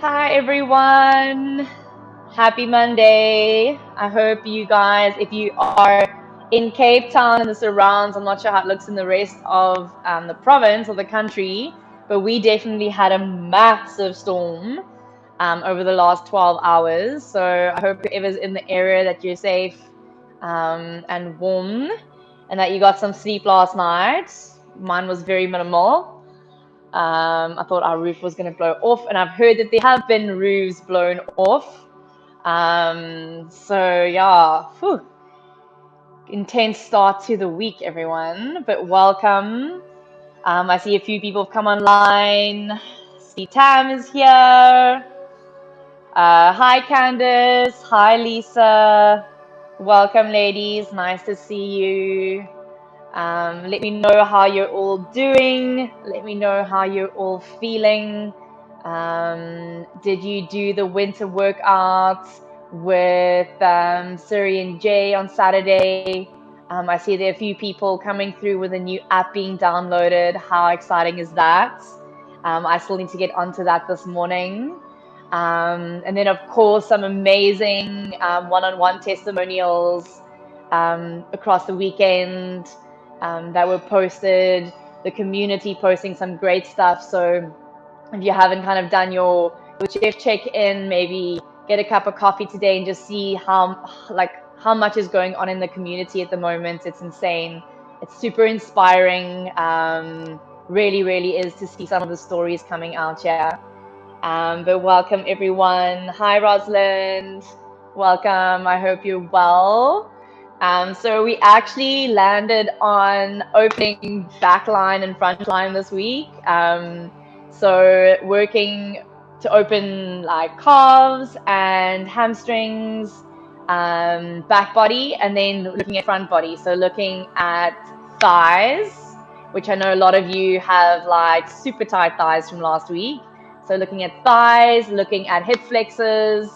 Hi everyone. Happy Monday. I hope you guys, if you are in Cape Town and the surrounds, I'm not sure how it looks in the rest of the province or the country, but we definitely had a massive storm over the last 12 hours. So I hope whoever's in the area that you're safe and warm and that you got some sleep last night. Mine was very minimal. I thought our roof was going to blow off, and I've heard that there have been roofs blown off. So yeah, whew, intense start to the week, everyone. But welcome. I see a few people have come online. See, Tam is here. Hi, Candice. Hi, Lisa. Welcome, ladies. Nice to see you. Let me know how you're all doing. Let me know how you're all feeling. Did you do the winter workouts with Suri and Jay on Saturday? I see there are a few people coming through with a new app being downloaded. How exciting is that? I still need to get onto that this morning. And then, of course, some amazing one-on-one testimonials across the weekend that were posted, the community posting some great stuff. So if you haven't kind of done your chef check-in, maybe get a cup of coffee today and just see how much is going on in the community at the moment. It's insane. It's super inspiring. Really, really is to see some of the stories coming out here. But welcome everyone. Hi Rosalind. Welcome. I hope you're well. So we actually landed on opening backline and frontline this week. So working to open like calves and hamstrings, back body, and then looking at front body. So looking at thighs, which I know a lot of you have like super tight thighs from last week. So looking at thighs, looking at hip flexors,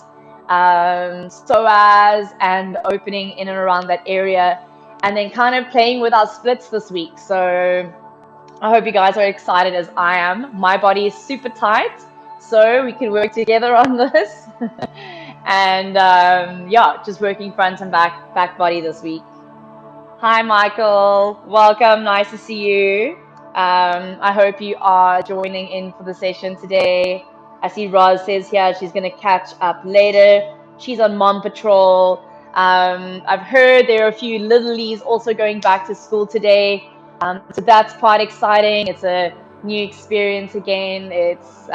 psoas, and opening in and around that area, and then kind of playing with our splits this week. So I hope you guys are excited as I am. My body is super tight, so we can work together on this. And yeah, just working front and back body this week. Hi, Michael. Welcome. Nice to see you. I hope you are joining in for the session today. I see Roz says here she's going to catch up later. She's on mom patrol. I've heard there are a few littlies also going back to school today. So that's quite exciting. It's a new experience again. It's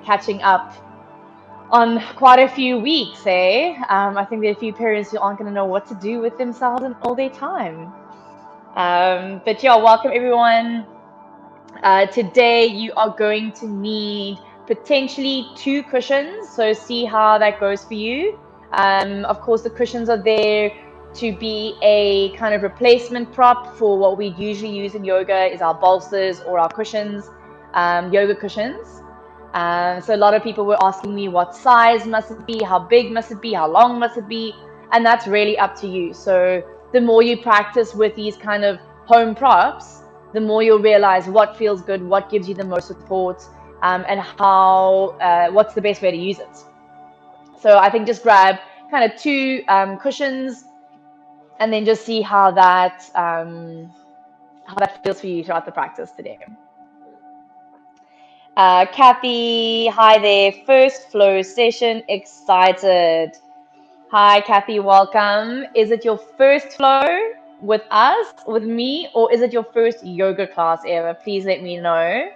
catching up on quite a few weeks, eh? I think there are a few parents who aren't going to know what to do with themselves in all their time. But yeah, welcome everyone. Today you are going to need potentially 2 cushions, so see how that goes for you. Of course, the cushions are there to be a kind of replacement prop for what we usually use in yoga is our bolsters or our cushions, yoga cushions. So a lot of people were asking me what size must it be, how big must it be, how long must it be, and that's really up to you. So the more you practice with these kind of home props, the more you'll realize what feels good, what gives you the most support, and how what's the best way to use it. So I think just grab kind of 2 cushions and then just see how that feels for you throughout the practice today. Kathy, hi there. First flow session, excited. Hi, Kathy, welcome. Is it your first flow with us, with me, or is it your first yoga class ever? Please let me know.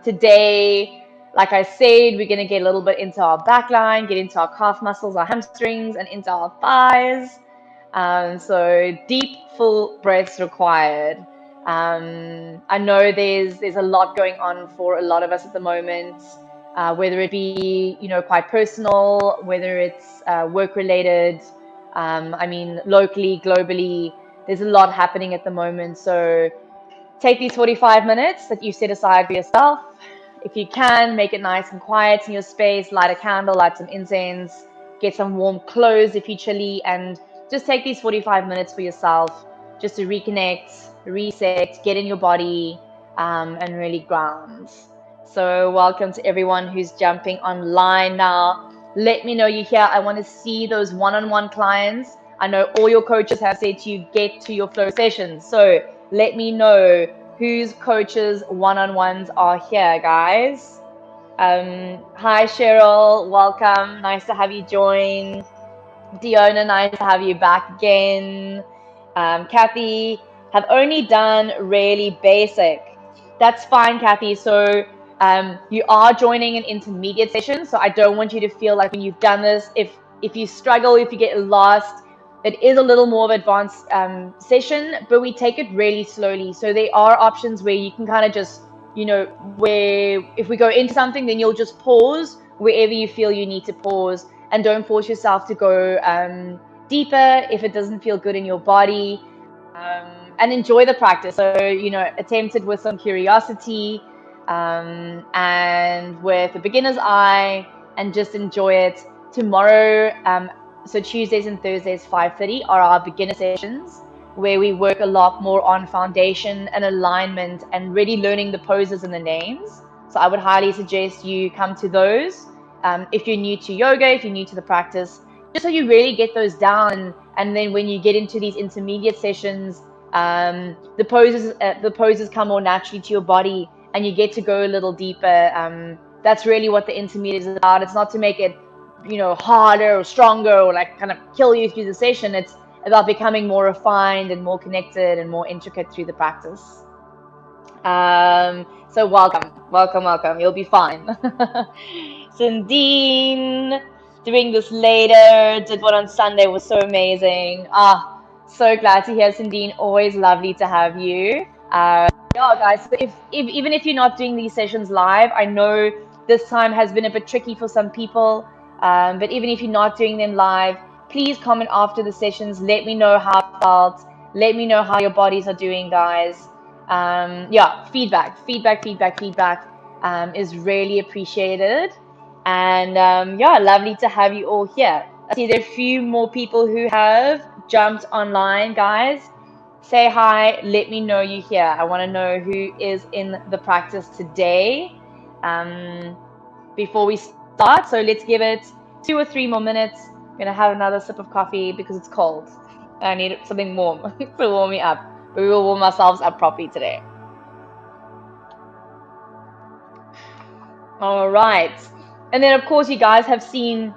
Today, like I said, we're going to get a little bit into our back line, get into our calf muscles, our hamstrings, and into our thighs. So deep, full breaths required. I know there's a lot going on for a lot of us at the moment, whether it be quite personal, whether it's work related. I mean, locally, globally, there's a lot happening at the moment. So take these 45 minutes that you set aside for yourself. If you can, make it nice and quiet in your space, light a candle, light some incense, get some warm clothes if you're chilly, and just take these 45 minutes for yourself just to reconnect, reset, get in your body, and really ground. So welcome to everyone who's jumping online now. Let me know you're here. I want to see those one-on-one clients. I know all your coaches have said to you, get to your flow sessions. So let me know whose coaches one-on-ones are here, guys. Hi, Cheryl. Welcome. Nice to have you join. Diona, nice to have you back again. Kathy, have only done really basic. That's fine, Kathy. So you are joining an intermediate session. So I don't want you to feel like when you've done this, if you struggle, if you get lost, it is a little more of an advanced session, but we take it really slowly. So there are options where you can kind of just, where if we go into something, then you'll just pause wherever you feel you need to pause, and don't force yourself to go deeper if it doesn't feel good in your body, and enjoy the practice. So, attempt it with some curiosity, and with a beginner's eye, and just enjoy it. Tomorrow, so Tuesdays and Thursdays, 5:30 are our beginner sessions, where we work a lot more on foundation and alignment and really learning the poses and the names. So I would highly suggest you come to those. If you're new to yoga, if you're new to the practice, just so you really get those down. And then when you get into these intermediate sessions, the poses come more naturally to your body, and you get to go a little deeper. That's really what the intermediate is about. It's not to make it, harder or stronger or like kind of kill you through the session. It's about becoming more refined and more connected and more intricate through the practice. So welcome. You'll be fine. Sandine, doing this later, did one on Sunday, was so amazing. So glad to hear, Sandine. Always lovely to have you. Yeah, guys, so even if you're not doing these sessions live, I know this time has been a bit tricky for some people, but even if you're not doing them live, please comment after the sessions. Let me know how it felt. Let me know how your bodies are doing, guys. Yeah, feedback is really appreciated. And yeah, lovely to have you all here. I see there are a few more people who have jumped online, guys. Say hi, let me know you're here. I want to know who is in the practice today, before we start. So let's give it 2 or 3 more minutes. I'm gonna have another sip of coffee because it's cold. I need something warm to warm me up. But we will warm ourselves up properly today. All right. And then, of course, you guys have seen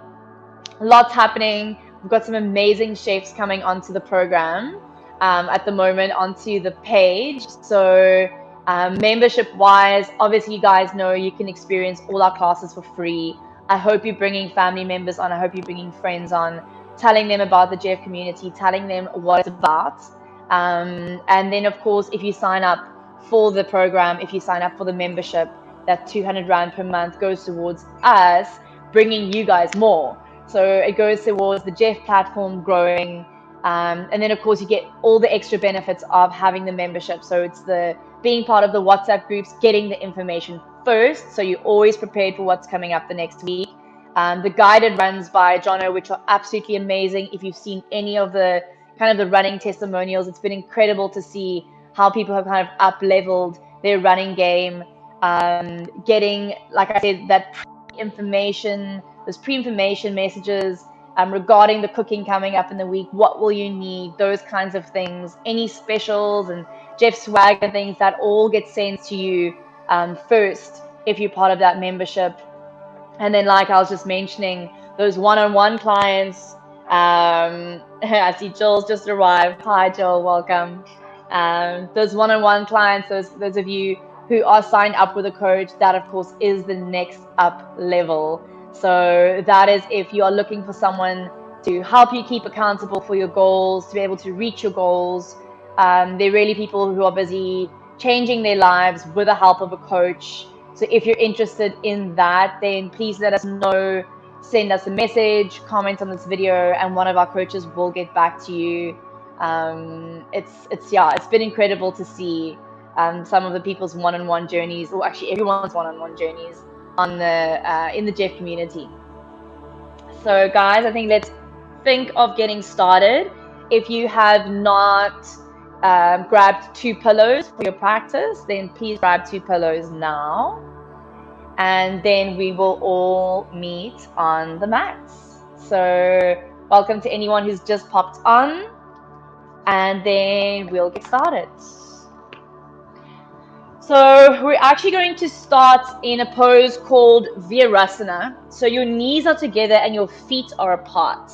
lots happening. We've got some amazing chefs coming onto the program at the moment, onto the page. So membership-wise, obviously, you guys know you can experience all our classes for free. I hope you're bringing family members on. I hope you're bringing friends on, telling them about the Jeff community, telling them what it's about. And then, of course, if you sign up for the program, if you sign up for the membership, that 200 Rand per month goes towards us bringing you guys more. So it goes towards the Jeff platform growing. And then, of course, you get all the extra benefits of having the membership. So it's the being part of the WhatsApp groups, getting the information first. So you're always prepared for what's coming up the next week. The guided runs by Jono, which are absolutely amazing. If you've seen any of the kind of the running testimonials, it's been incredible to see how people have kind of up-leveled their running game. Getting, like I said, that information, those pre-information messages regarding the cooking coming up in the week, what will you need, those kinds of things, any specials and Jeff swag and things, that all get sent to you first if you're part of that membership. And then, like I was just mentioning, those one-on-one clients, I see Joel's just arrived. Hi Joel, welcome. Those one-on-one clients, those of you who are signed up with a coach, that of course is the next up level. So that is if you are looking for someone to help you keep accountable for your goals, to be able to reach your goals. They're really people who are busy changing their lives with the help of a coach. So if you're interested in that, then please let us know, send us a message, comment on this video, and one of our coaches will get back to you. It's been incredible to see some of the people's one-on-one journeys, or actually everyone's one-on-one journeys on the in the Jeff community. So guys, I think let's think of getting started. If you have not grabbed 2 pillows for your practice, then please grab 2 pillows now. and then we will all meet on the mats. So welcome to anyone who's just popped on, and then we'll get started. So we're actually going to start in a pose called Virasana. So your knees are together and your feet are apart.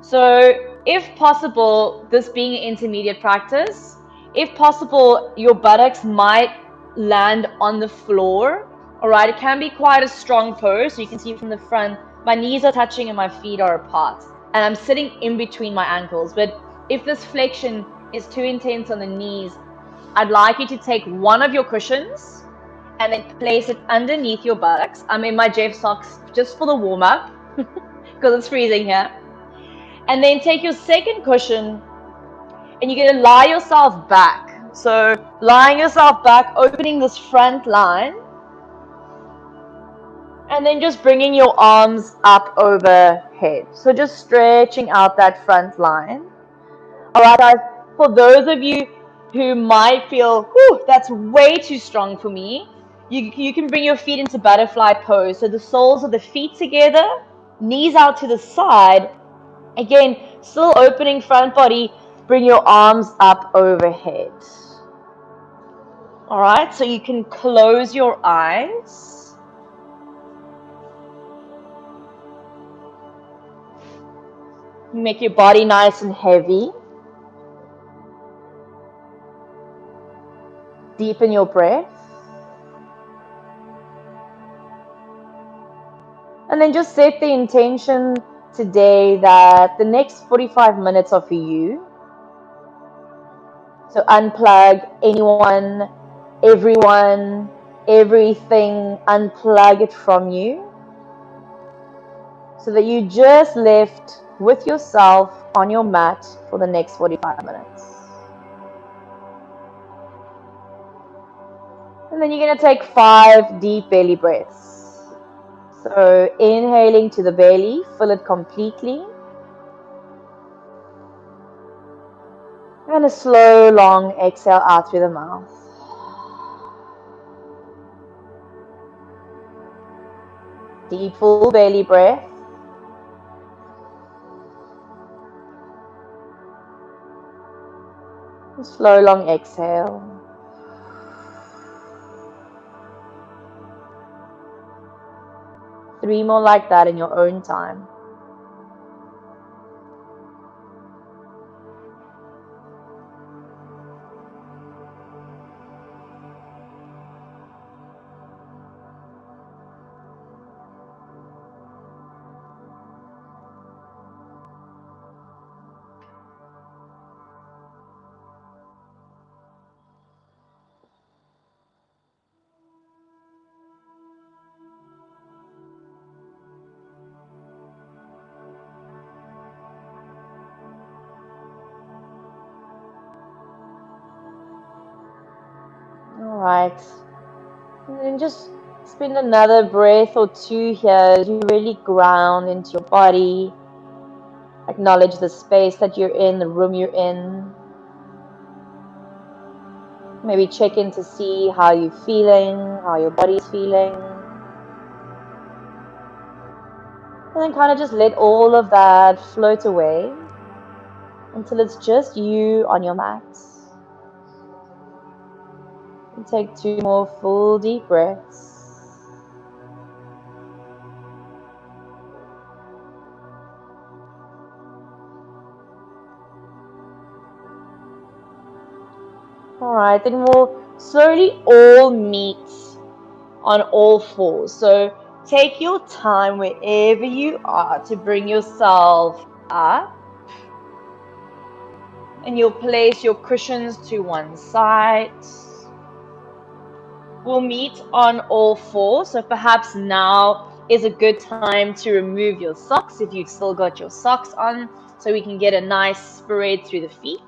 So if possible, this being an intermediate practice, if possible, your buttocks might land on the floor. All right, it can be quite a strong pose. So you can see from the front, my knees are touching and my feet are apart. And I'm sitting in between my ankles. But if this flexion is too intense on the knees, I'd like you to take one of your cushions and then place it underneath your buttocks. I'm in my Jeff socks just for the warm up because it's freezing here. And then take your second cushion and you're going to lie yourself back. So lying yourself back, opening this front line. And then just bringing your arms up overhead. So just stretching out that front line. All right, guys, for those of you who might feel, whew, that's way too strong for me, you can bring your feet into butterfly pose. So the soles of the feet together, knees out to the side. Again, still opening front body, bring your arms up overhead. All right, so you can close your eyes. Make your body nice and heavy. Deepen your breath. And then just set the intention today that the next 45 minutes are for you. So unplug anyone, everyone, everything, unplug it from you. So that you just left with yourself on your mat for the next 45 minutes. And then you're going to take 5 deep belly breaths. So inhaling to the belly, fill it completely. And a slow, long exhale out through the mouth. Deep, full belly breath. A slow, long exhale. Three more like that in your own time. All right. And then just spend another breath or two here as you really ground into your body. Acknowledge the space that you're in, the room you're in. Maybe check in to see how you're feeling, how your body's feeling. And then kind of just let all of that float away until it's just you on your mat. And take 2 more full deep breaths. All right, then we'll slowly all meet on all fours. So take your time wherever you are to bring yourself up. And you'll place your cushions to one side. We'll meet on all fours. So perhaps now is a good time to remove your socks if you've still got your socks on, so we can get a nice spread through the feet.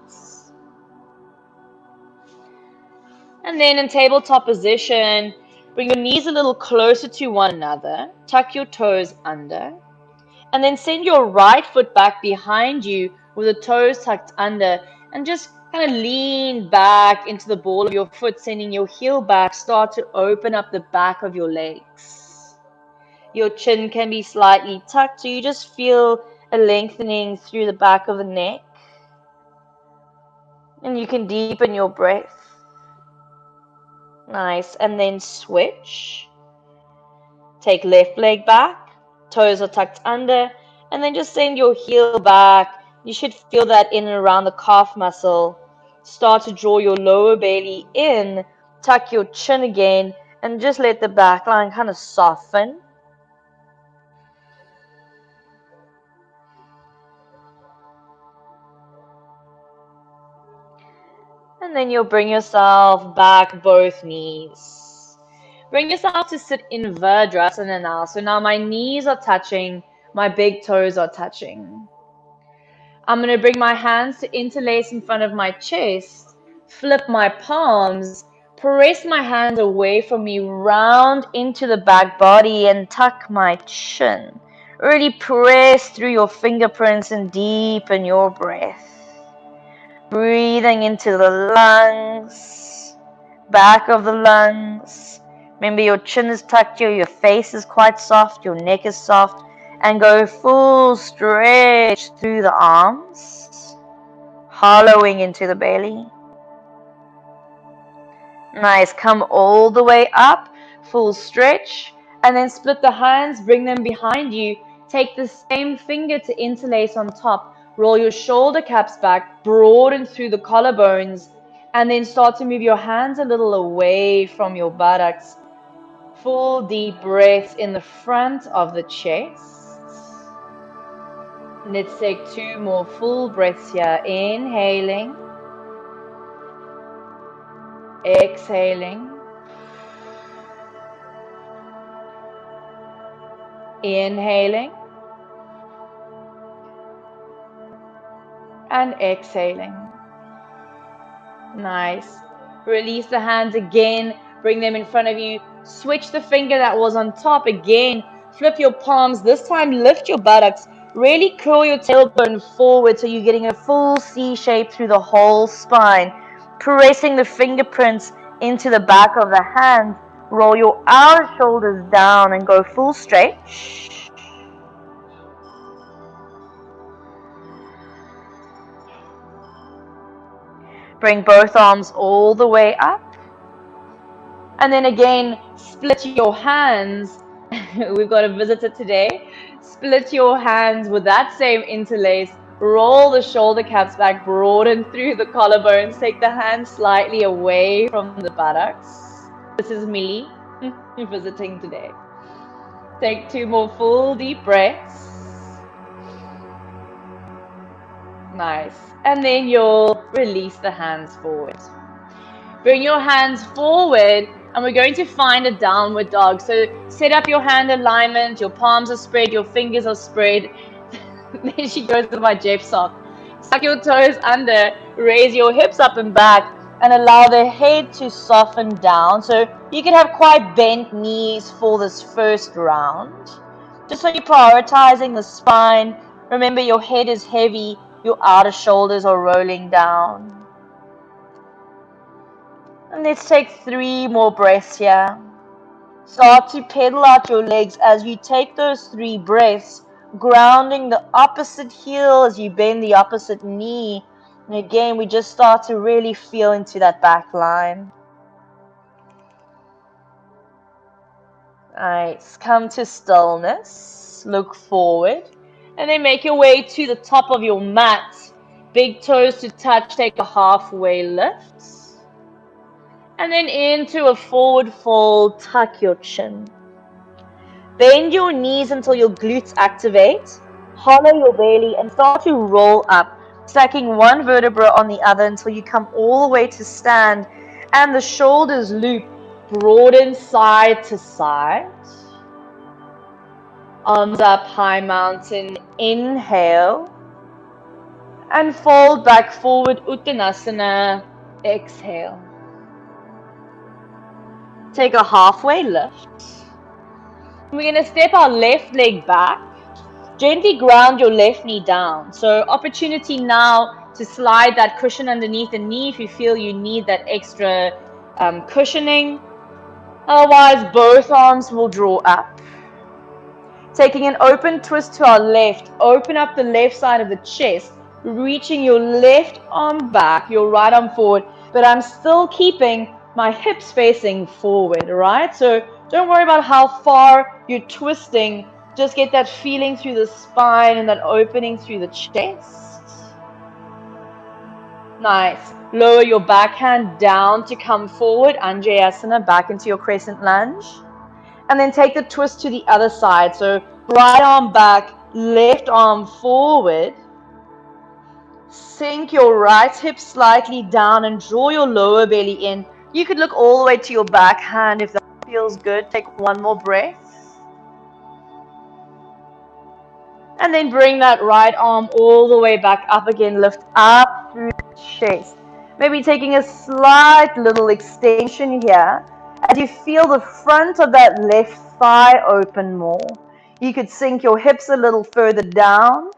And then in tabletop position, bring your knees a little closer to one another. Tuck your toes under. And then send your right foot back behind you with the toes tucked under. And just Kind of lean back into the ball of your foot, sending your heel back. Start to open up the back of your legs. Your chin can be slightly tucked, so you just feel a lengthening through the back of the neck. And you can deepen your breath. Nice. And then switch. Take left leg back. Toes are tucked under. And then just send your heel back. You should feel that in and around the calf muscle. Start to draw your lower belly in. Tuck your chin again. And just let the back line kind of soften. And then you'll bring yourself back both knees. Bring yourself to sit in Virdrasana now. So now my knees are touching, my big toes are touching. I'm going to bring my hands to interlace in front of my chest, flip my palms, press my hands away from me, round into the back body and tuck my chin. Really press through your fingerprints and deepen your breath. Breathing into the lungs, back of the lungs. Remember, your chin is tucked here, your face is quite soft, your neck is soft. And go full stretch through the arms, hollowing into the belly. Nice, come all the way up, full stretch. And then split the hands, bring them behind you. Take the same finger to interlace on top. Roll your shoulder caps back, broaden through the collarbones, and then start to move your hands a little away from your buttocks. Full deep breaths in the front of the chest. Let's take 2 more full breaths here. Inhaling. Exhaling. Inhaling. And exhaling. Nice. Release the hands again. Bring them in front of you. Switch the finger that was on top again. Flip your palms. This time lift your buttocks. Really curl your tailbone forward so you're getting a full C shape through the whole spine. Pressing the fingerprints into the back of the hands. Roll your outer shoulders down and go full stretch. Bring both arms all the way up. And then again, split your hands. We've got a visitor today. Split your hands with that same interlace. Roll the shoulder caps back, broaden through the collarbones. Take the hands slightly away from the buttocks. This is Millie visiting today. Take 2 more full deep breaths. Nice. And then you'll release the hands forward. Bring your hands forward and we're going to find a downward dog. So set up your hand alignment, your palms are spread, your fingers are spread. There she goes with my Jeff sock. Tuck your toes under, raise your hips up and back and allow the head to soften down. So you can have quite bent knees for this first round. Just so you're prioritizing the spine. Remember, your head is heavy, your outer shoulders are rolling down. And let's take 3 more breaths here. Start to pedal out your legs as you take those 3 breaths, grounding the opposite heel as you bend the opposite knee. And again, we just start to really feel into that back line. Nice. Come to stillness. Look forward. And then make your way to the top of your mat. Big toes to touch. Take a halfway lift. And then into a forward fold. Tuck your chin. Bend your knees until your glutes activate. Hollow your belly and start to roll up. Stacking one vertebra on the other until you come all the way to stand. And the shoulders loop. Broaden side to side. Arms up, high mountain. Inhale. And fold back forward, Uttanasana. Exhale. Take a halfway lift. We're going to step our left leg back. Gently ground your left knee down. So opportunity now to slide that cushion underneath the knee if you feel you need that extra cushioning. Otherwise, both arms will draw up. Taking an open twist to our left, open up the left side of the chest, reaching your left arm back, your right arm forward, but I'm still keeping my hips facing forward, right? So don't worry about how far you're twisting. Just get that feeling through the spine and that opening through the chest. Nice. Lower your backhand down to come forward, Anjayasana, back into your crescent lunge. And then take the twist to the other side. So right arm back, left arm forward. Sink your right hip slightly down and draw your lower belly in. You could look all the way to your backhand if that feels good. Take one more breath. And then bring that right arm all the way back up again. Lift up through the chest. Maybe taking a slight little extension here as you feel the front of that left thigh open more. You could sink your hips a little further down,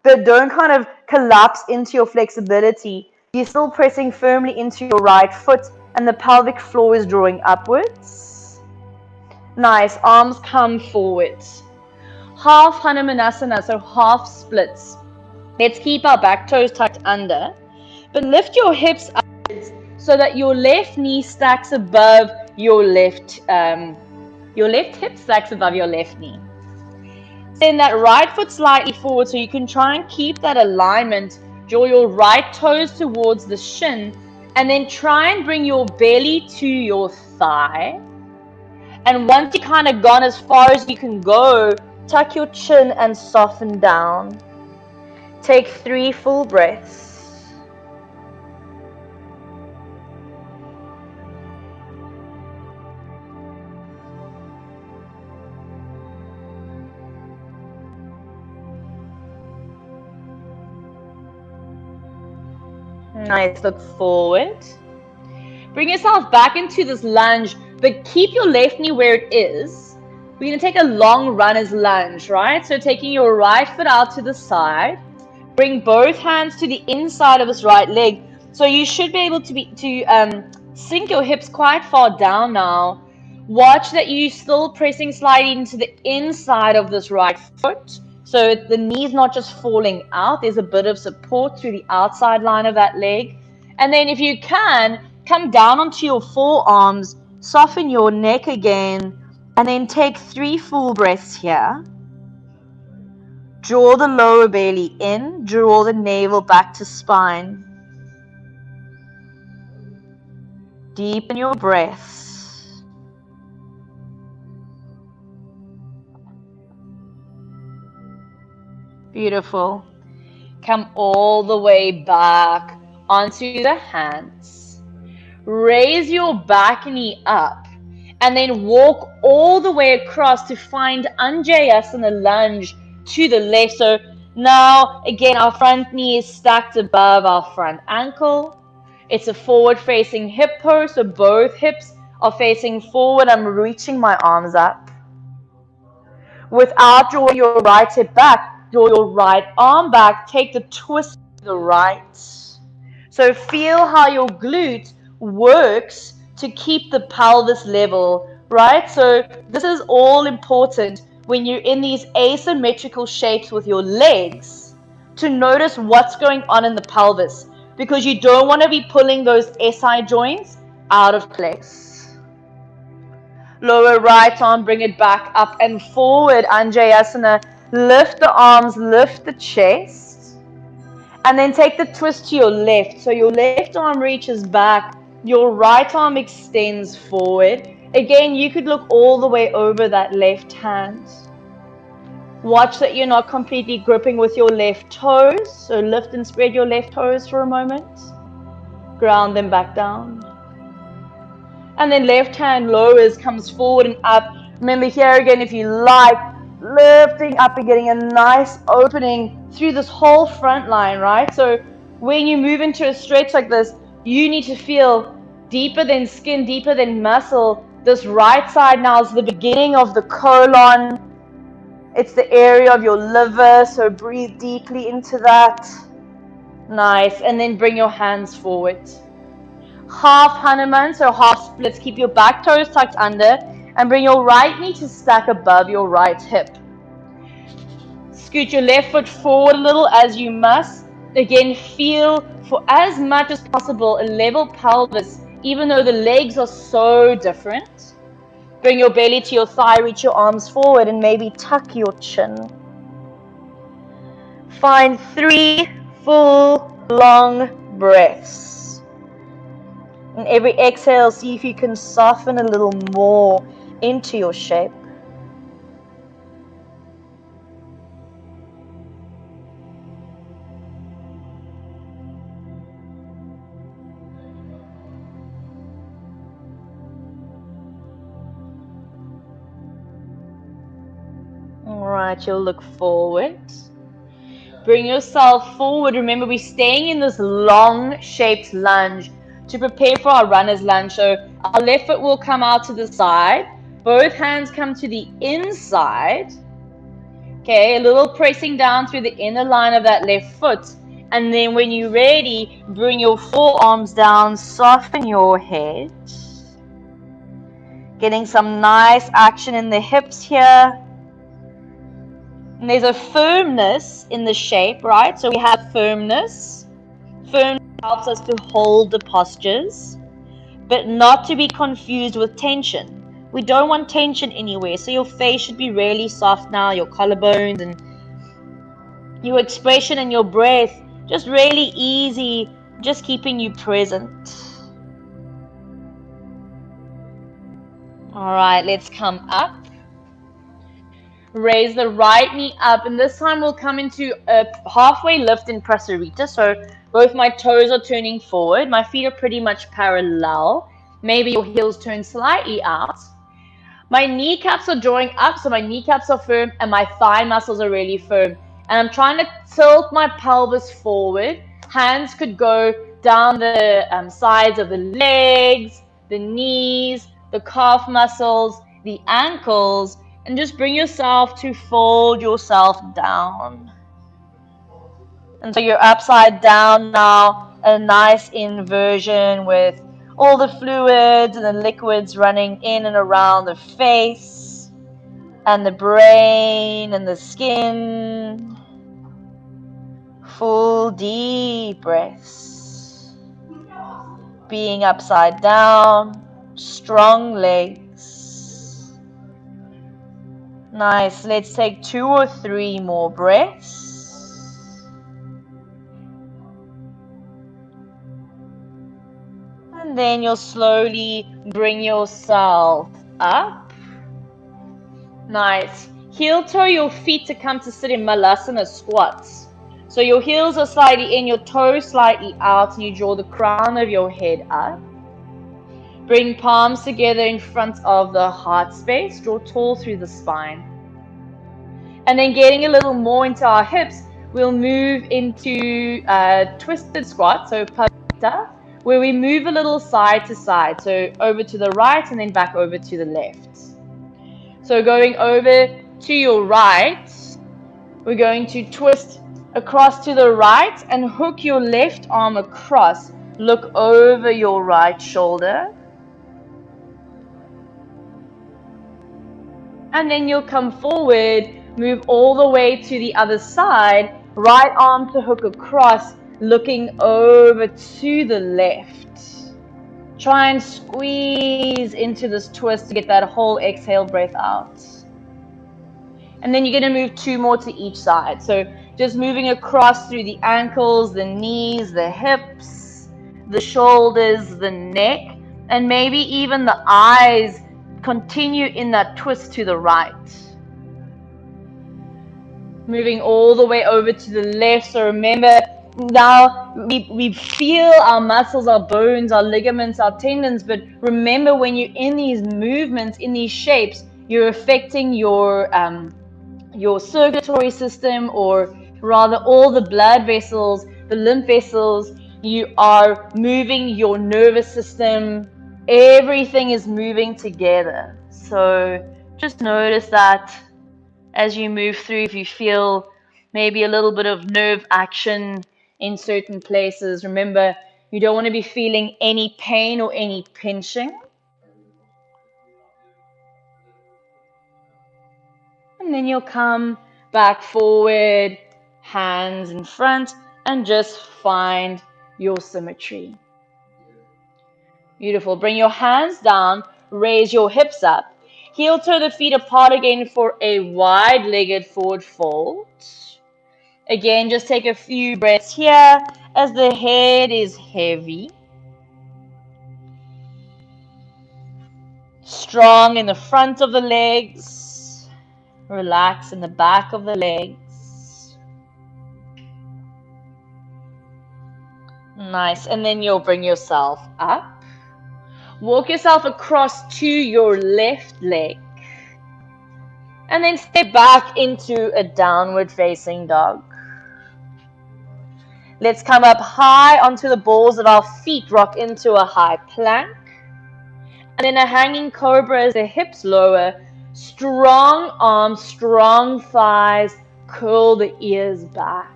but don't kind of collapse into your flexibility. You're still pressing firmly into your right foot and the pelvic floor is drawing upwards. Nice. Arms come forward. Half Hanumanasana, so half splits. Let's keep our back toes tucked under, but lift your hips upwards so that your left knee stacks above your left hip stacks above your left knee. Send that right foot slightly forward so you can try and keep that alignment. Draw your right toes towards the shin and then try and bring your belly to your thigh. And once you kind of gone as far as you can go, tuck your chin and soften down. Take 3 full breaths. Nice, look forward. Bring yourself back into this lunge, but keep your left knee where it is. We're going to take a long runners lunge, right? So taking your right foot out to the side. Bring both hands to the inside of this right leg. So you should be able to sink your hips quite far down now. Watch that you still pressing slightly into the inside of this right foot. So the knee's not just falling out. There's a bit of support through the outside line of that leg. And then if you can, come down onto your forearms, soften your neck again, and then take 3 full breaths here. Draw the lower belly in, draw the navel back to spine. Deepen your breaths. Beautiful. Come all the way back onto the hands. Raise your back knee up and then walk all the way across to find Anjayasana lunge to the left. So now again our front knee is stacked above our front ankle. It's a forward facing hip pose, so both hips are facing forward. I'm reaching my arms up. Without drawing your right hip back, draw your right arm back, take the twist to the right. So feel how your glute works to keep the pelvis level, right? So this is all important when you're in these asymmetrical shapes with your legs, to notice what's going on in the pelvis, because you don't want to be pulling those SI joints out of place. Lower right arm, bring it back up and forward, Anjayasana. Lift the arms, lift the chest, and then take the twist to your left. So your left arm reaches back, your right arm extends forward. Again, you could look all the way over that left hand. Watch that you're not completely gripping with your left toes. So lift and spread your left toes for a moment. Ground them back down. And then left hand lowers, comes forward and up. Remember here again, if you like, lifting up and getting a nice opening through this whole front line, right? So when you move into a stretch like this, you need to feel deeper than skin, deeper than muscle. This right side now is the beginning of the colon. It's the area of your liver, so breathe deeply into that. Nice. And then bring your hands forward. Half Hanuman, so half splits. Keep your back toes tucked under and bring your right knee to stack above your right hip. Scoot your left foot forward a little as you must. Again, feel for as much as possible a level pelvis, even though the legs are so different. Bring your belly to your thigh, reach your arms forward, and maybe tuck your chin. Find 3 full, long breaths. And every exhale, see if you can soften a little more into your shape. Alright, you'll look forward. Bring yourself forward. Remember, we're staying in this long shaped lunge to prepare for our runner's lunge. So our left foot will come out to the side. Both hands come to the inside. Okay, a little pressing down through the inner line of that left foot. And then when you're ready, bring your forearms down, soften your head. Getting some nice action in the hips here. And there's a firmness in the shape, right? So we have firmness. Firmness helps us to hold the postures, but not to be confused with tension. We don't want tension anywhere. So your face should be really soft now, your collarbones and your expression and your breath, just really easy, just keeping you present. All right, let's come up. Raise the right knee up, and this time we'll come into a halfway lift in Prasarita. So both my toes are turning forward. My feet are pretty much parallel. Maybe your heels turn slightly out. My kneecaps are drawing up, so my kneecaps are firm and my thigh muscles are really firm. And I'm trying to tilt my pelvis forward. Hands could go down the sides of the legs, the knees, the calf muscles, the ankles, and just bring yourself to fold yourself down. And so you're upside down now, a nice inversion with all the fluids and the liquids running in and around the face and the brain and the skin. Full deep breaths. Being upside down, strong legs. Nice. Let's take 2 or 3 more breaths. And then you'll slowly bring yourself up. Nice. Heel toe your feet to come to sit in Malasana squats. So your heels are slightly in, your toes slightly out, and you draw the crown of your head up. Bring palms together in front of the heart space. Draw tall through the spine. And then getting a little more into our hips, we'll move into twisted squat, so Pavita, where we move a little side to side. So over to the right and then back over to the left. So going over to your right, we're going to twist across to the right and hook your left arm across. Look over your right shoulder. And then you'll come forward, move all the way to the other side, right arm to hook across, looking over to the left. Try and squeeze into this twist to get that whole exhale breath out. And then you're going to move 2 more to each side. So just moving across through the ankles, the knees, the hips, the shoulders, the neck, and maybe even the eyes. Continue in that twist to the right. Moving all the way over to the left. So remember, now we feel our muscles, our bones, our ligaments, our tendons. But remember, when you're in these movements, in these shapes, you're affecting your circulatory system, or rather all the blood vessels, the lymph vessels. You are moving your nervous system. Everything is moving together. So just notice that as you move through, if you feel maybe a little bit of nerve action in certain places. Remember, you don't want to be feeling any pain or any pinching. And then you'll come back forward, hands in front, and just find your symmetry. Beautiful. Bring your hands down, raise your hips up. Heel toe the feet apart again for a wide-legged forward fold. Again, just take a few breaths here as the head is heavy. Strong in the front of the legs. Relax in the back of the legs. Nice. And then you'll bring yourself up. Walk yourself across to your left leg. And then step back into a downward facing dog. Let's come up high onto the balls of our feet, rock into a high plank. And then a hanging cobra as the hips lower. Strong arms, strong thighs, curl the ears back.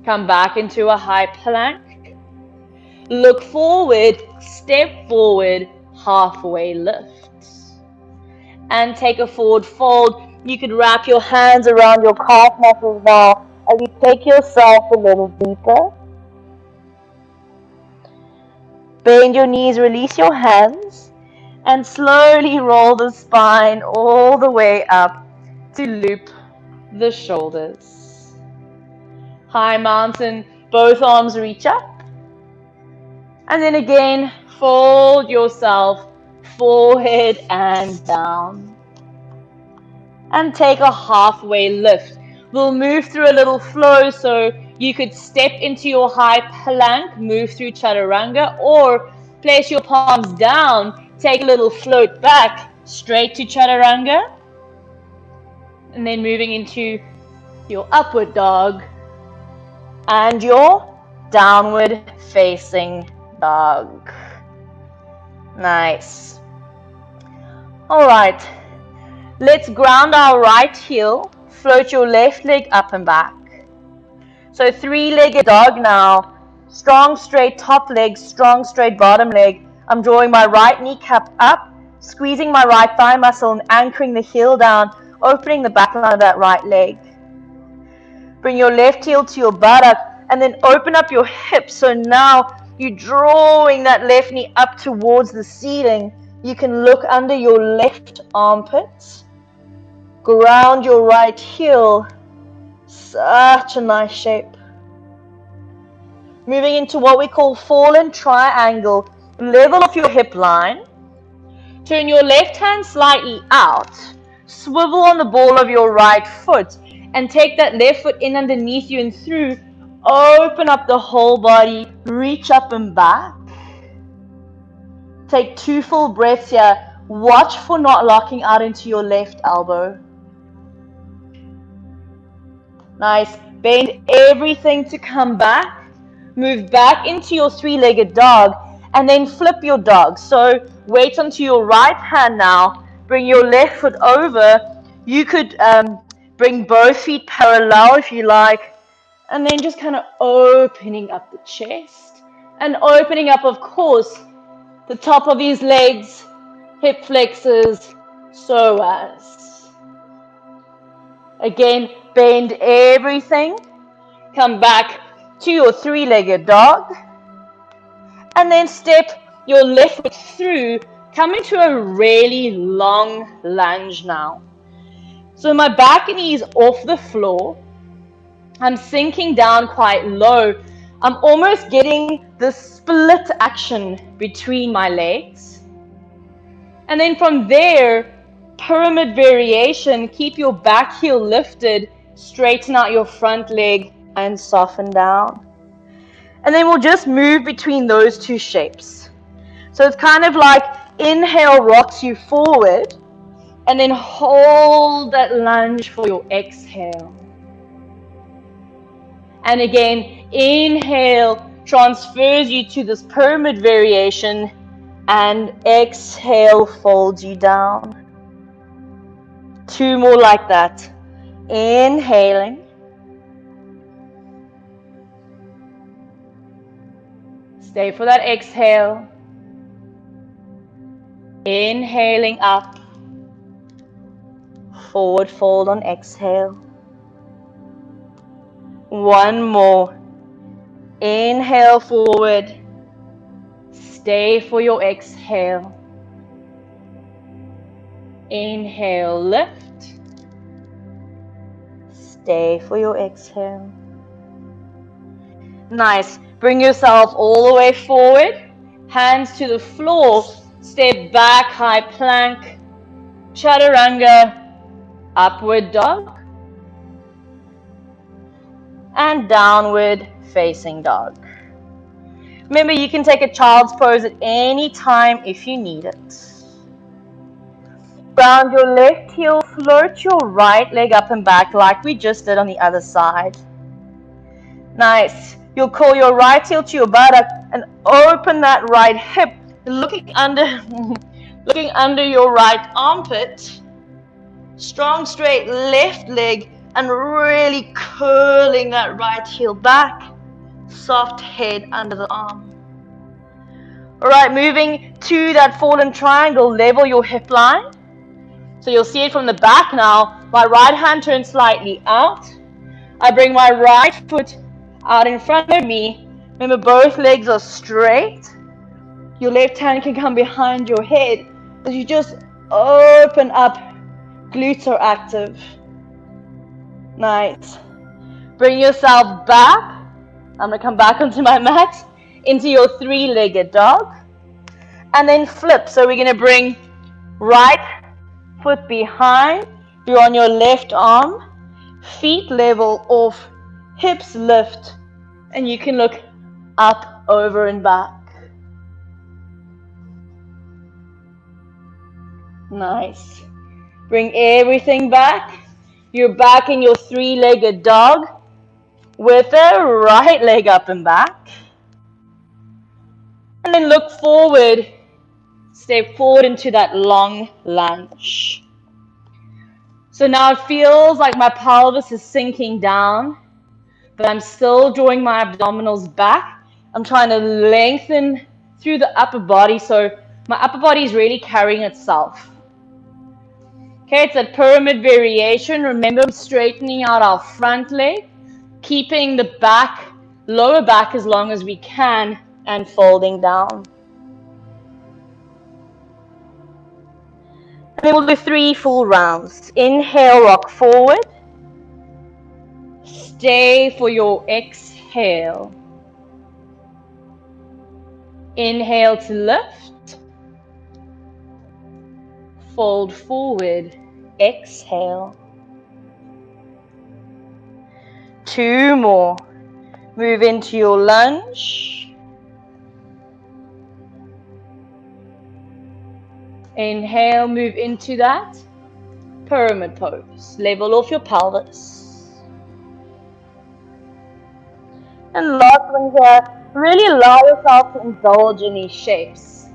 Come back into a high plank. Look forward, step forward, halfway lift. And take a forward fold. You could wrap your hands around your calf muscles now as you take yourself a little deeper. Bend your knees, release your hands, and slowly roll the spine all the way up to loop the shoulders. High mountain, both arms reach up. And then again, fold yourself forward and down. And take a halfway lift. We'll move through a little flow, so you could step into your high plank, move through chaturanga, or place your palms down, take a little float back, straight to chaturanga, and then moving into your upward dog and your downward facing dog. Nice. All right, let's ground our right heel, float your left leg up and back. So three-legged dog now. Strong straight top leg, strong straight bottom leg. I'm drawing my right kneecap up, squeezing my right thigh muscle and anchoring the heel down, opening the back line of that right leg. Bring your left heel to your buttock and then open up your hips. So now you're drawing that left knee up towards the ceiling. You can look under your left armpit. Ground your right heel. Such a nice shape. Moving into what we call fallen triangle. Level off your hip line. Turn your left hand slightly out. Swivel on the ball of your right foot. And take that left foot in underneath you and through. Open up the whole body. Reach up and back. Take 2 full breaths here. Watch for not locking out into your left elbow. Nice. Bend everything to come back. Move back into your three-legged dog and then flip your dog. So weight onto your right hand now. Bring your left foot over. You could bring both feet parallel if you like. And then just kind of opening up the chest. And opening up, of course, the top of his legs, hip flexors, psoas. Again, bend everything. Come back to your three-legged dog. And then step your left foot through. Come into a really long lunge now. So my back knee is off the floor. I'm sinking down quite low. I'm almost getting the split action between my legs. And then from there, pyramid variation, keep your back heel lifted, straighten out your front leg and soften down. And then we'll just move between those two shapes. So it's kind of like inhale rocks you forward and then hold that lunge for your exhale. And again, inhale transfers you to this pyramid variation and exhale folds you down. 2 more like that. Inhaling. Stay for that exhale. Inhaling up. Forward fold on exhale. One more. Inhale forward. Stay for your exhale. Inhale, lift. Stay for your exhale. Nice. Bring yourself all the way forward. Hands to the floor. Step back, high plank. Chaturanga. Upward dog. And downward facing dog. Remember, you can take a child's pose at any time if you need it. Ground your left heel, float your right leg up and back like we just did on the other side. Nice. You'll call your right heel to your buttock and open that right hip, looking under your right armpit. Strong straight left leg and really curling that right heel back. Soft head under the arm. Alright, moving to that fallen triangle, level your hip line. So you'll see it from the back now. My right hand turns slightly out. I bring my right foot out in front of me. Remember, both legs are straight. Your left hand can come behind your head as you just open up. Glutes are active. Nice. Bring yourself back. I'm going to come back onto my mat into your three-legged dog. And then flip. So we're going to bring right foot behind. You're on your left arm. Feet level off. Hips lift. And you can look up, over, and back. Nice. Bring everything back. You're back in your three-legged dog with the right leg up and back. And then look forward. Step forward into that long lunge. So now it feels like my pelvis is sinking down, but I'm still drawing my abdominals back. I'm trying to lengthen through the upper body, so my upper body is really carrying itself. Okay, it's that pyramid variation. Remember, straightening out our front leg, keeping the back, lower back as long as we can, and folding down. And then we'll do 3 full rounds. Inhale, rock forward. Stay for your exhale. Inhale to lift. Fold forward. Exhale. 2 more. Move into your lunge. Inhale, move into that pyramid pose. Level off your pelvis. And last one here, really allow yourself to indulge in these shapes.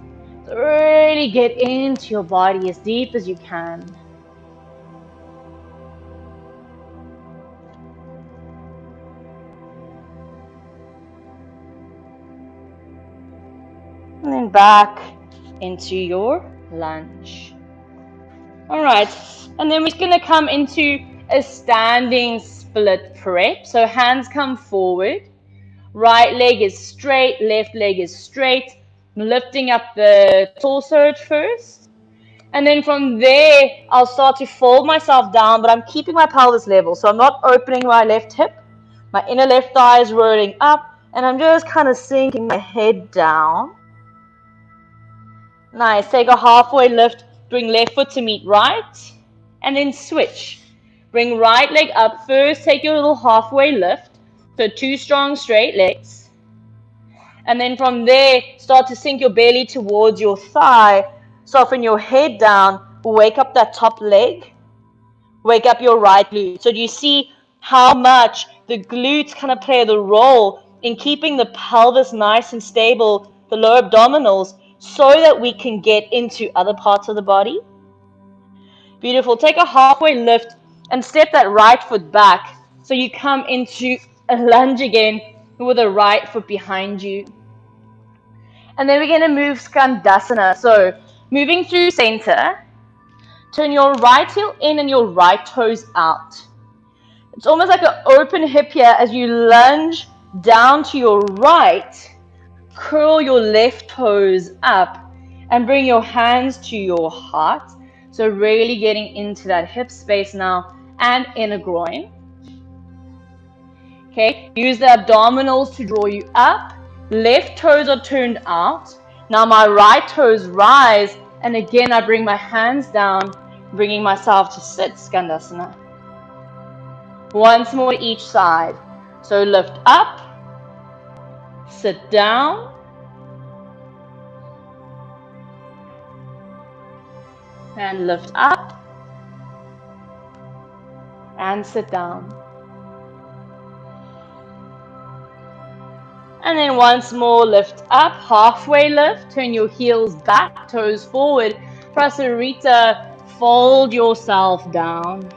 So really get into your body as deep as you can. And then back into your lunge. All right, and then we're going to come into a standing split prep. So hands come forward, right leg is straight, left leg is straight. I'm lifting up the torso at first, and then from there I'll start to fold myself down, but I'm keeping my pelvis level, so I'm not opening my left hip. My inner left thigh is rolling up, and I'm just kind of sinking my head down. Nice. Take a halfway lift. Bring left foot to meet right. And then switch. Bring right leg up first. Take your little halfway lift. So 2 strong straight legs. And then from there, start to sink your belly towards your thigh. Soften your head down. Wake up that top leg. Wake up your right glute. So do you see how much the glutes kind of play the role in keeping the pelvis nice and stable, the lower abdominals, so that we can get into other parts of the body? Beautiful. Take a halfway lift and step that right foot back. So you come into a lunge again with the right foot behind you. And then we're going to move Skandasana. So moving through center, turn your right heel in and your right toes out. It's almost like an open hip here as you lunge down to your right. Curl your left toes up and bring your hands to your heart. So really getting into that hip space now and inner groin. Okay, use the abdominals to draw you up. Left toes are turned out. Now my right toes rise, and again I bring my hands down, bringing myself to sit, Skandasana. Once more each side. So lift up, sit down, and lift up, and sit down. And then once more, lift up, halfway lift, turn your heels back, toes forward. Prasarita, fold yourself down.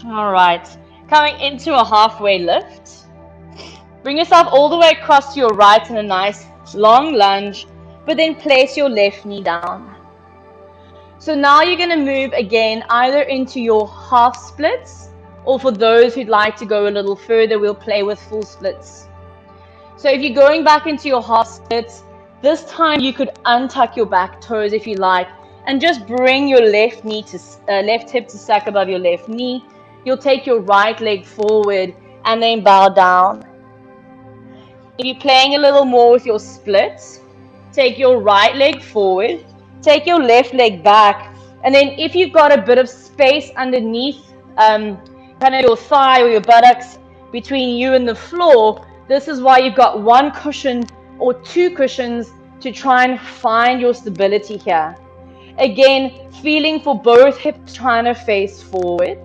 All right, coming into a halfway lift. Bring yourself all the way across to your right in a nice long lunge, but then place your left knee down. So now you're going to move again either into your half splits, or for those who'd like to go a little further, we'll play with full splits. So if you're going back into your half splits, this time you could untuck your back toes if you like, and just bring your left knee to left hip to stack above your left knee. You'll take your right leg forward and then bow down. If you're playing a little more with your splits, take your right leg forward, take your left leg back, and then if you've got a bit of space underneath kind of your thigh or your buttocks between you and the floor, this is why you've got one cushion or two cushions to try and find your stability here. Again, feeling for both hips trying to face forward.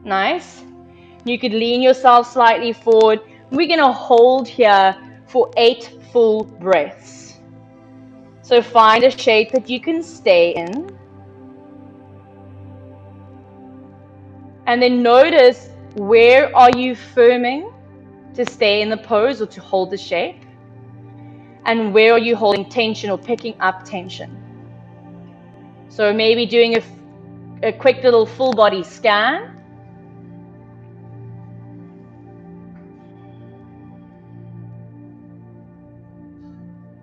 Nice. You could lean yourself slightly forward. We're going to hold here for 8 full breaths. So find a shape that you can stay in. And then notice, where are you firming to stay in the pose or to hold the shape? And where are you holding tension or picking up tension? So maybe doing a quick little full body scan.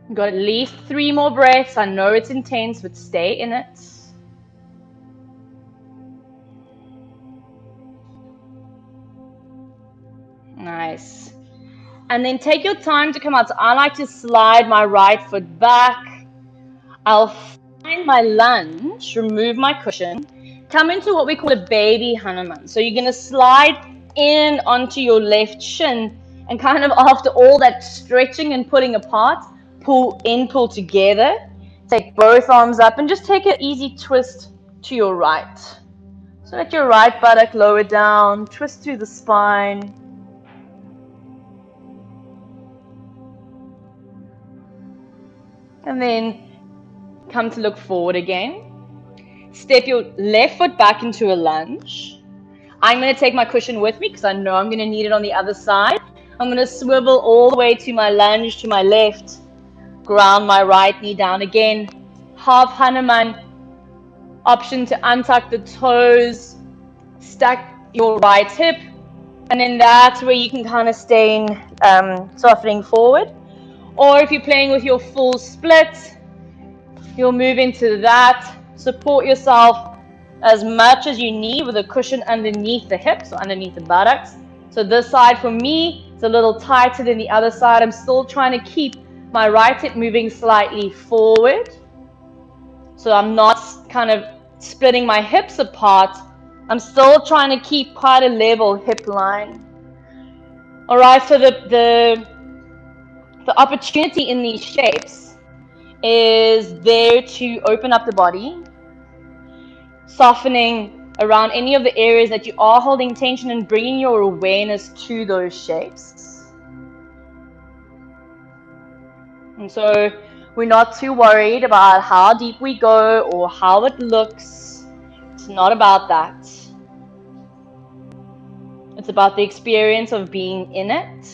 You've got at least 3 more breaths. I know it's intense, but stay in it. Nice. And then take your time to come out. So I like to slide my right foot back. I'll find my lunge, remove my cushion, come into what we call a baby Hanuman. So you're going to slide in onto your left shin, and kind of after all that stretching and pulling apart, pull in, pull together. Take both arms up and just take an easy twist to your right. So let your right buttock lower down, twist through the spine. And then come to look forward again. Step your left foot back into a lunge. I'm going to take my cushion with me because I know I'm going to need it on the other side. I'm going to swivel all the way to my lunge to my left. Ground my right knee down again. Half Hanuman. Option to untuck the toes. Stack your right hip. And then that's where you can kind of stay in softening forward. Or if you're playing with your full split, you'll move into that. Support yourself as much as you need with a cushion underneath the hips or underneath the buttocks. So this side for me is a little tighter than the other side. I'm still trying to keep my right hip moving slightly forward. So I'm not kind of splitting my hips apart. I'm still trying to keep quite a level hip line. All right, so the opportunity in these shapes is there to open up the body, softening around any of the areas that you are holding tension and bringing your awareness to those shapes. And so we're not too worried about how deep we go or how it looks. It's not about that. It's about the experience of being in it.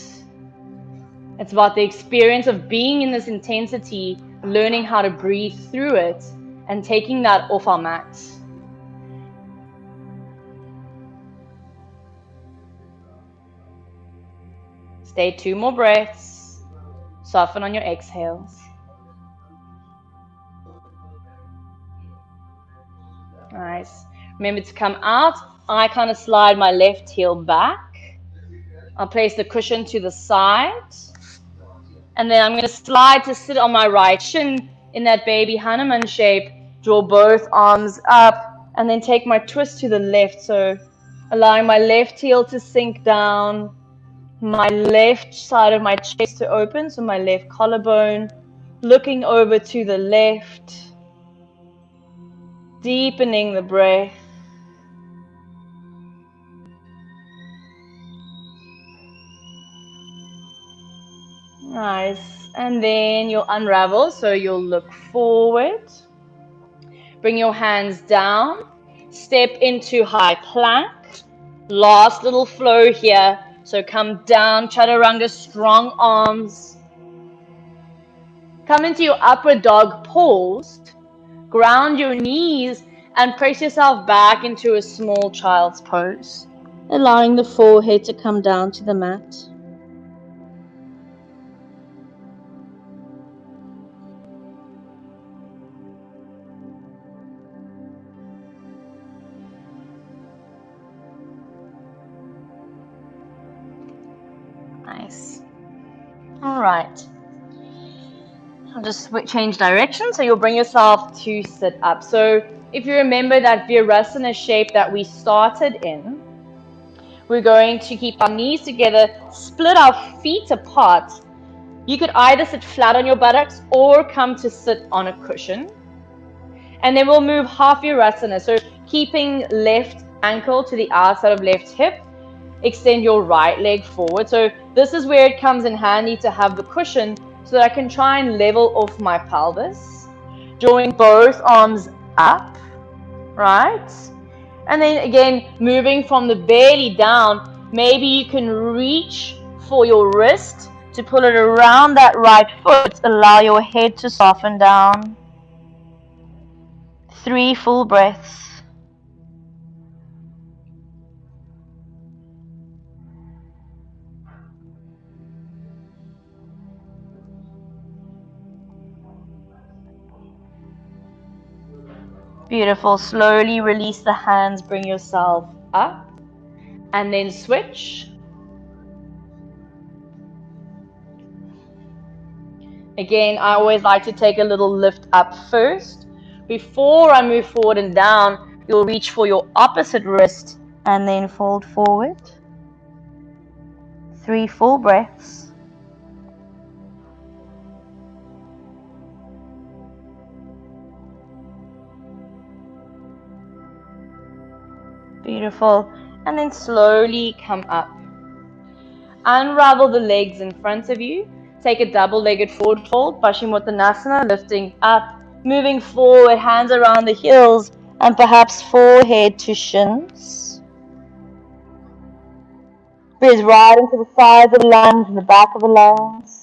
It's about the experience of being in this intensity, learning how to breathe through it, and taking that off our mat. Stay 2 more breaths. Soften on your exhales. Nice. Remember to come out. I kind of slide my left heel back. I'll place the cushion to the side. And then I'm going to slide to sit on my right shin in that baby Hanuman shape. Draw both arms up. And then take my twist to the left. So allowing my left heel to sink down. My left side of my chest to open. So my left collarbone. Looking over to the left. Deepening the breath. Nice. And then you'll unravel, so you'll look forward. Bring your hands down. Step into high plank. Last little flow here. So come down, chaturanga, strong arms. Come into your upward dog pose. Ground your knees and press yourself back into a small child's pose, allowing the forehead to come down to the mat. Nice. All right. I'll just change direction. So you'll bring yourself to sit up. So if you remember that Virasana shape that we started in, we're going to keep our knees together, split our feet apart. You could either sit flat on your buttocks or come to sit on a cushion. And then we'll move half Virasana. So keeping left ankle to the outside of left hip. Extend your right leg forward. So this is where it comes in handy to have the cushion so that I can try and level off my pelvis. Drawing both arms up, right? And then again, moving from the belly down, maybe you can reach for your wrist to pull it around that right foot. Allow your head to soften down. 3 full breaths. Beautiful. Slowly release the hands, bring yourself up, and then switch. Again, I always like to take a little lift up first. Before I move forward and down, you'll reach for your opposite wrist and then fold forward. 3 full breaths. Beautiful. And then slowly come up. Unravel the legs in front of you. Take a double-legged forward fold, Paschimottanasana, lifting up, moving forward, hands around the heels, and perhaps forehead to shins. Breathe right into the sides of the lungs and the back of the lungs.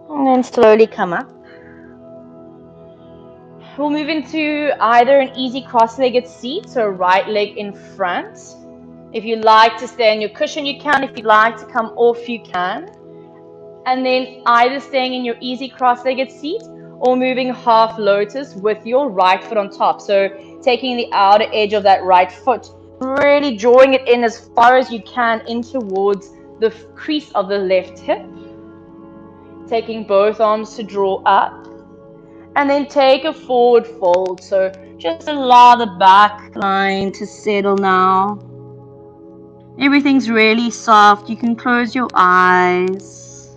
And then slowly come up. We'll move into either an easy cross-legged seat, so right leg in front. If you like to stay on your cushion, you can. If you'd like to come off, you can. And then either staying in your easy cross-legged seat or moving half lotus with your right foot on top. So taking the outer edge of that right foot, really drawing it in as far as you can in towards the crease of the left hip. Taking both arms to draw up. And then take a forward fold. So just allow the back line to settle now. Everything's really soft. You can close your eyes.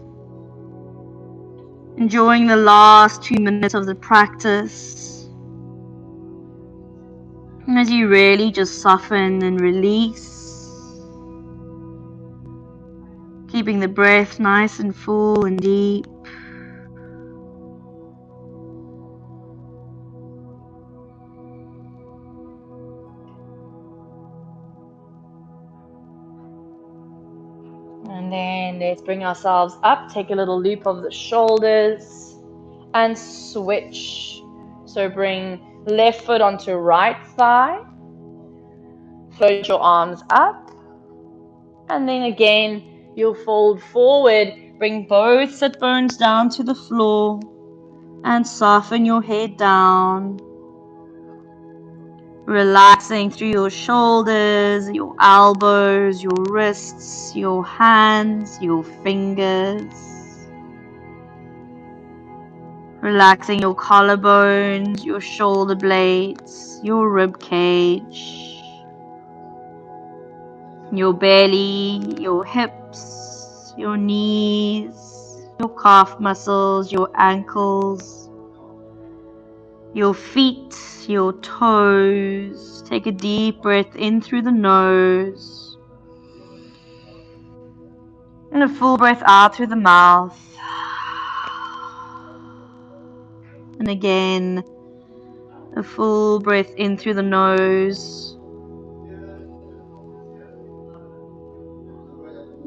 Enjoying the last 2 minutes of the practice. And as you really just soften and release. Keeping the breath nice and full and deep. And then let's bring ourselves up, take a little loop of the shoulders and switch. So bring left foot onto right thigh, float your arms up, and then again you'll fold forward, bring both sit bones down to the floor and soften your head down. Relaxing through your shoulders, your elbows, your wrists, your hands, your fingers. Relaxing your collarbones, your shoulder blades, your rib cage, your belly, your hips, your knees, your calf muscles, your ankles, your feet, your toes. Take a deep breath in through the nose and a full breath out through the mouth. And again, a full breath in through the nose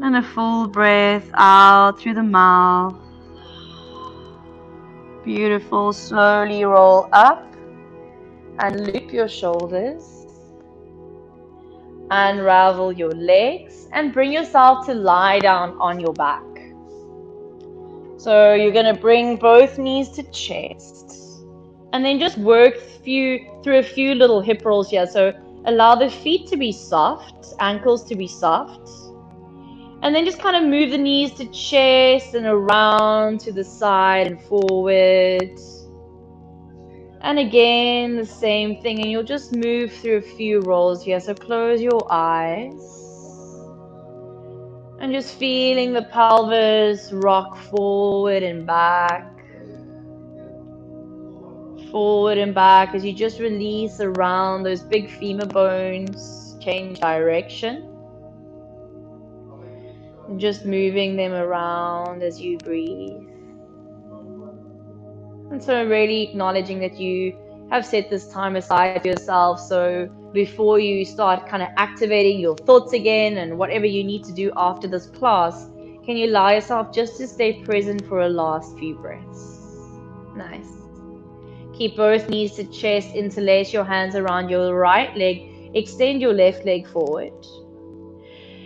and a full breath out through the mouth. Beautiful. Slowly roll up and loop your shoulders. Unravel your legs and bring yourself to lie down on your back. So you're going to bring both knees to chest and then just work through a few little hip rolls here. So allow the feet to be soft, ankles to be soft. And then just kind of move the knees to chest and around to the side and forward. And again, the same thing. And you'll just move through a few rolls here. So close your eyes. And just feeling the pelvis rock forward and back. Forward and back as you just release around those big femur bones. Change direction. Just moving them around as you breathe. And so really acknowledging that you have set this time aside for yourself. So before you start kind of activating your thoughts again and whatever you need to do after this class, can you allow yourself just to stay present for a last few breaths? Nice. Keep both knees to chest, interlace your hands around your right leg, extend your left leg forward.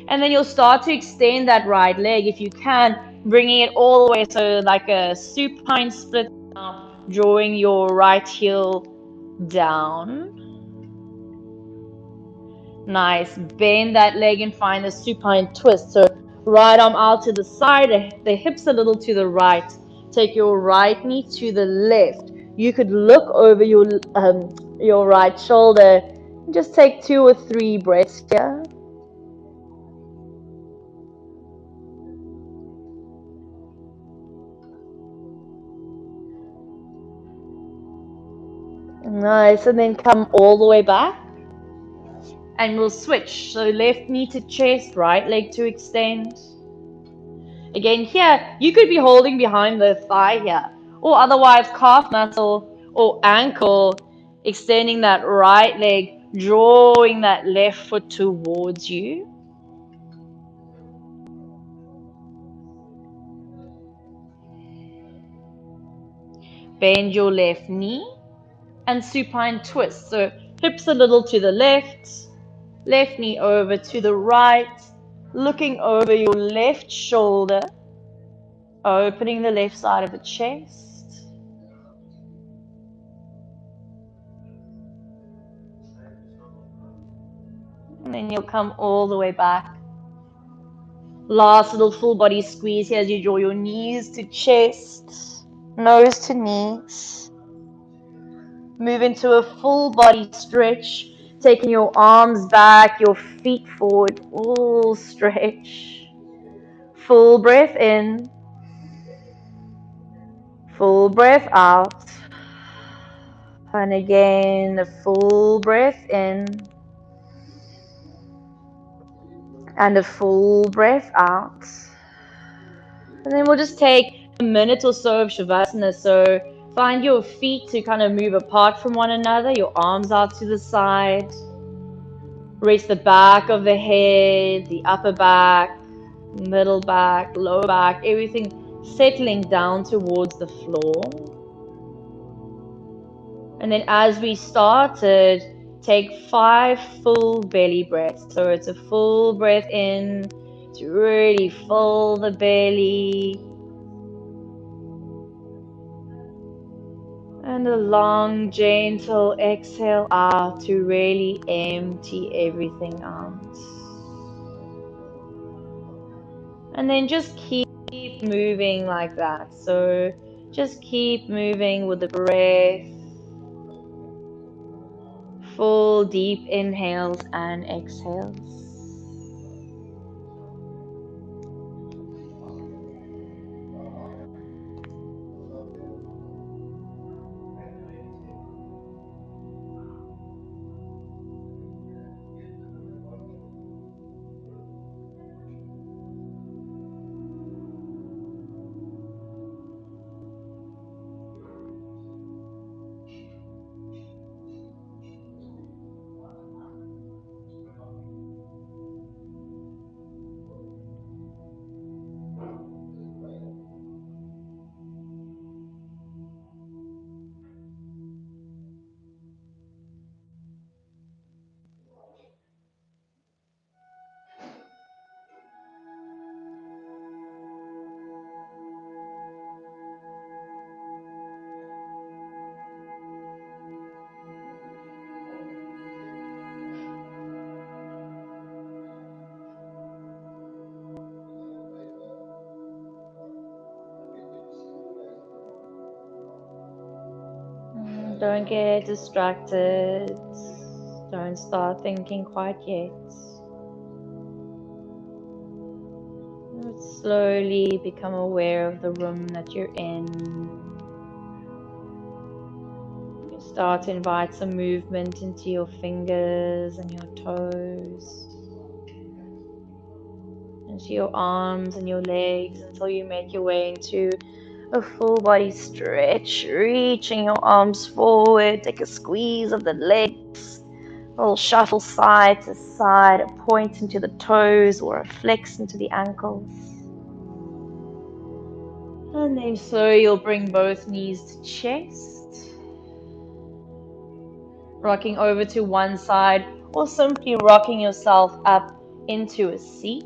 And then you'll start to extend that right leg if you can, bringing it all the way, so like a supine split, drawing your right heel down. Nice. Bend that leg and find a supine twist. So right arm out to the side, the hips a little to the right. Take your right knee to the left. You could look over your right shoulder. Just take 2 or 3 breaths here. Nice. And then come all the way back. And we'll switch. So left knee to chest, right leg to extend. Again, here, you could be holding behind the thigh here. Or otherwise, calf muscle or ankle, extending that right leg, drawing that left foot towards you. Bend your left knee and supine twist. So hips a little to the left knee over to the right, looking over your left shoulder, opening the left side of the chest. And then you'll come all the way back. Last little full body squeeze here as you draw your knees to chest, nose to knees. Move into a full body stretch, taking your arms back, your feet forward, full stretch. Full breath in, full breath out. And again, a full breath in and a full breath out. And then we'll just take a minute or so of Shavasana. So find your feet to kind of move apart from one another, your arms out to the side. Rest the back of the head, the upper back, middle back, lower back, everything settling down towards the floor. And then as we started, take 5 full belly breaths. So it's a full breath in to really fill the belly. And a long, gentle exhale out to really empty everything out. And then just keep moving like that. So just keep moving with the breath. Full deep inhales and exhales. Don't get distracted. Don't start thinking quite yet. Slowly become aware of the room that you're in. You start to invite some movement into your fingers and your toes, into your arms and your legs until you make your way into a full body stretch, reaching your arms forward. Take a squeeze of the legs, a little shuffle side to side, a point into the toes or a flex into the ankles. And then slowly you'll bring both knees to chest, rocking over to one side or simply rocking yourself up into a seat.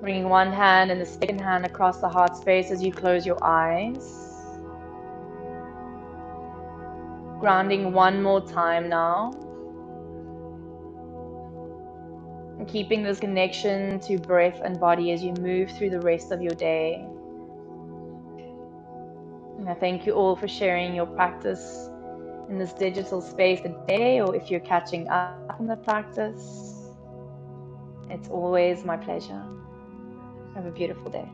Bringing one hand and the second hand across the heart space as you close your eyes. Grounding one more time now. And keeping this connection to breath and body as you move through the rest of your day. And I thank you all for sharing your practice in this digital space today, or if you're catching up on the practice. It's always my pleasure. Have a beautiful day.